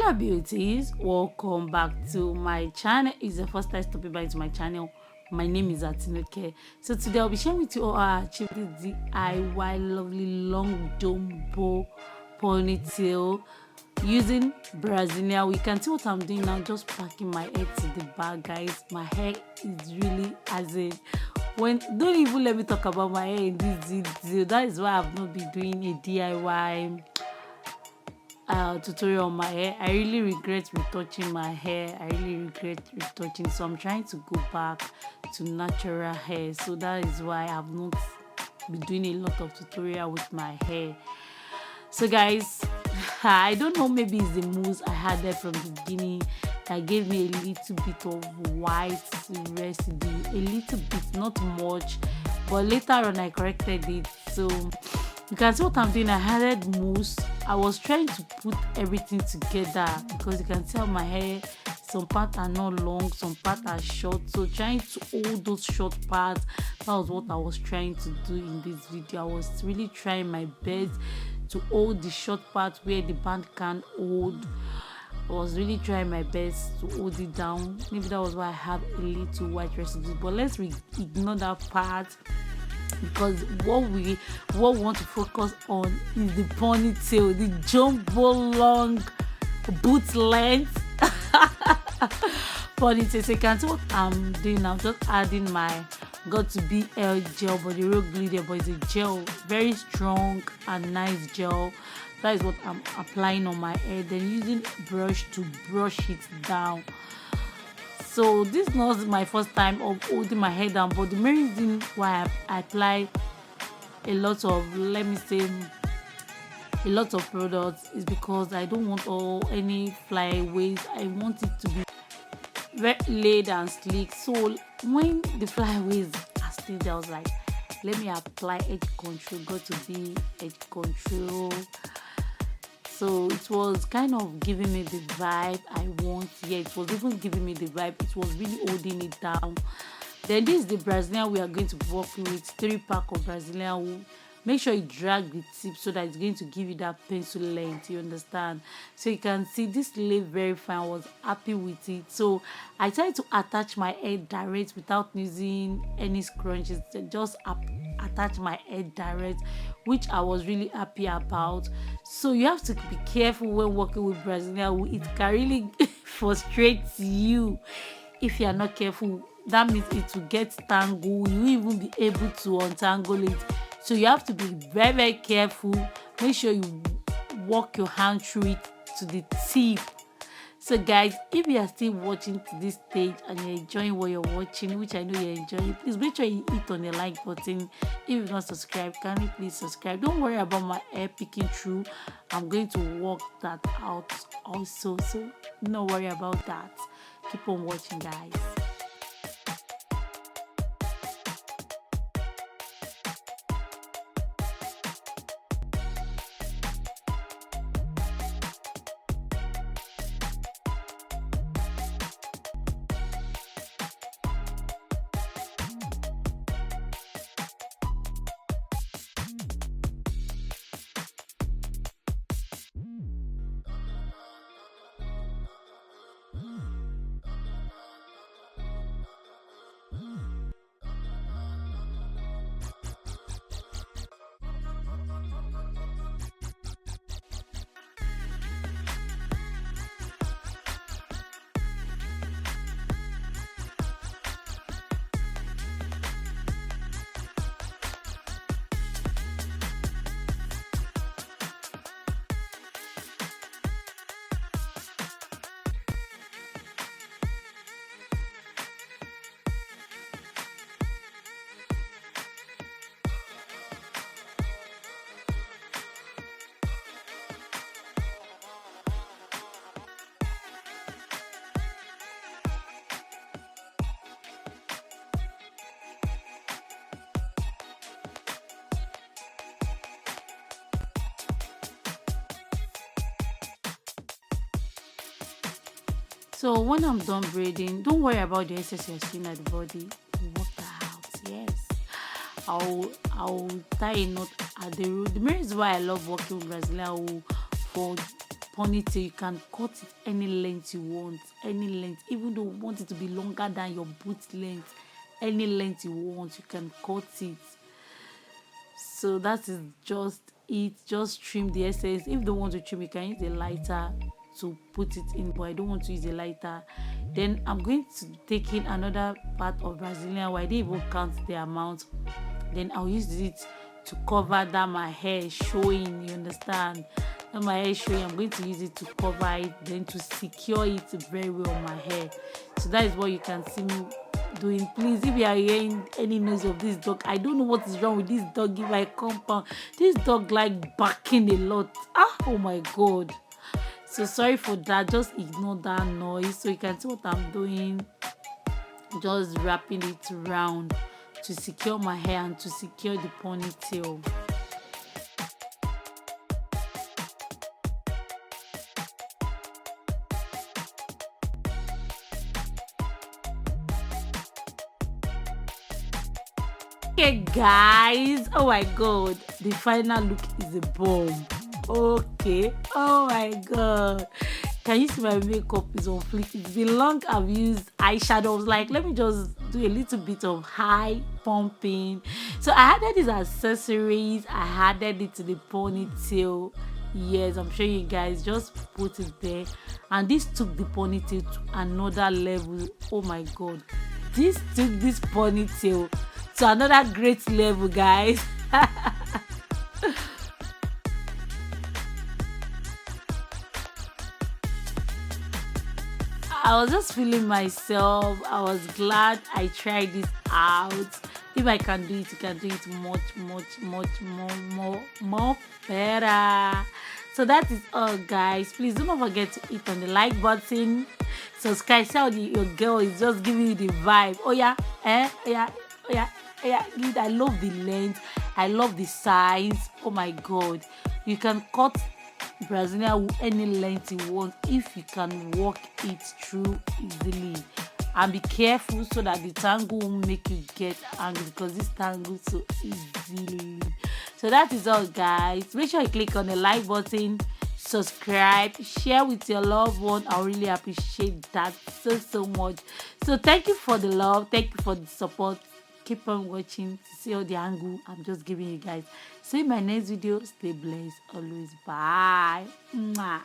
there beauties, welcome back to my channel. It's the first time stopping by to my channel. My name is Atinoke. So today I'll be sharing with you all I achieved this DIY lovely long jumbo ponytail using Brazilian. We can see what I'm doing now, just packing my head to the back, guys. My hair is really as in when don't even let me talk about my hair in this video. That is why I've not been doing a DIY tutorial on my hair. I really regret retouching my hair. I really regret retouching, so I'm trying to go back to natural hair. So that is why I've not been doing a lot of tutorial with my hair. So guys, I don't know, maybe it's the mousse I had there from the beginning that gave me a little bit of white residue, a little bit, not much, but later on I corrected it. So you can see what I'm doing. I added mousse. I was trying to put everything together because you can see how my hair, some parts are not long, some parts are short, so trying to hold those short parts, that was what I was trying to do in this video. I was really trying my best to hold the short part where the band can hold. I was really trying my best to hold it down. Maybe that was why I have a little white residue, but let's ignore that part, because what we want to focus on is the ponytail, the jumbo long boot length ponytail. So you can see what I'm doing. I'm just adding my got to be gel, but the real glue there, but it's a gel, very strong and nice gel. That is what I'm applying on my hair, then using brush to brush it down. So this is not my first time of holding my hair down, but the main reason why I apply a lot of, let me say, a lot of products is because I don't want any flyaways. I want it to be very laid and sleek. So when the flyaways are still there, I was like, let me apply edge control. Got to be edge control. So it was kind of giving me the vibe I want. Yeah, it was even giving me the vibe. It was really holding it down. Then this is the Brazilian we are going to be working with. 3-pack of Brazilian wool. Make sure you drag the tip so that it's going to give you that pencil length, you understand? So you can see this lay very fine. I was happy with it. So I tried to attach my head direct without using any scrunchies. Just attach my head direct, which I was really happy about. So you have to be careful when working with Brazilian wool. It can really frustrate you if you are not careful. That means it will get tangled. You won't even be able to untangle it. So you have to be very, very careful. Make sure you walk your hand through it to the tip. So guys, if you are still watching to this stage and you're enjoying what you're watching, which I know you're enjoying, please make sure you hit on the like button. If you've not subscribed, can you please subscribe? Don't worry about my hair picking through. I'm going to work that out also. So no worry about that. Keep on watching, guys. So when I'm done braiding, don't worry about the excess you're seeing at the body. Work that out. Yes, I'll tie a knot at the root. The main reason why I love working with Brazilian wool for ponytail, you can cut it any length you want, any length. Even though you want it to be longer than your boot length, any length you want, you can cut it. So that is just it. Just trim the excess. If you don't want to trim, you can use a lighter to put it in, but I don't want to use a lighter. Then I'm going to take in another part of Brazilian wire. I didn't even count the amount. Then I'll use it to cover that my hair is showing, you understand, that my hair is showing. I'm going to use it to cover it, then to secure it very well on my hair. So that is what you can see me doing. Please, if you are hearing any noise of this dog, I don't know what is wrong with this dog in my compound. This dog like barking a lot. Oh my god. So sorry for that, just ignore that noise. So you can see what I'm doing, just wrapping it around to secure my hair and to secure the ponytail. Okay guys, oh my god, the final look is a bomb. Okay, oh my god, can you see my makeup is on fleek? It's been long I've used eyeshadow. I was like, let me just do a little bit of high pumping. So I added these accessories, I added it to the ponytail. Yes, I'm showing you guys, just put it there, and this took the ponytail to another level. Oh my god, this took this ponytail to another great level, guys. I was just feeling myself. I was glad I tried this out. If I can do it, you can do it much more better. So that is all, guys. Please do not forget to hit on the like button, subscribe. See how your girl is just giving you the vibe. Oh yeah, oh yeah, oh yeah, oh yeah. I love the length, I love the size. Oh my god, you can cut Brazilian any length you want if you can work it through easily. And be careful so that the tangle won't make you get angry, because this tangles so easily. So that is all, guys. Make sure you click on the like button, subscribe, share with your loved one. I really appreciate that so much. So thank you for the love, thank you for the support. Keep on watching to see all the angle I'm just giving you guys. See you in my next video. Stay blessed always. Bye. Mwah.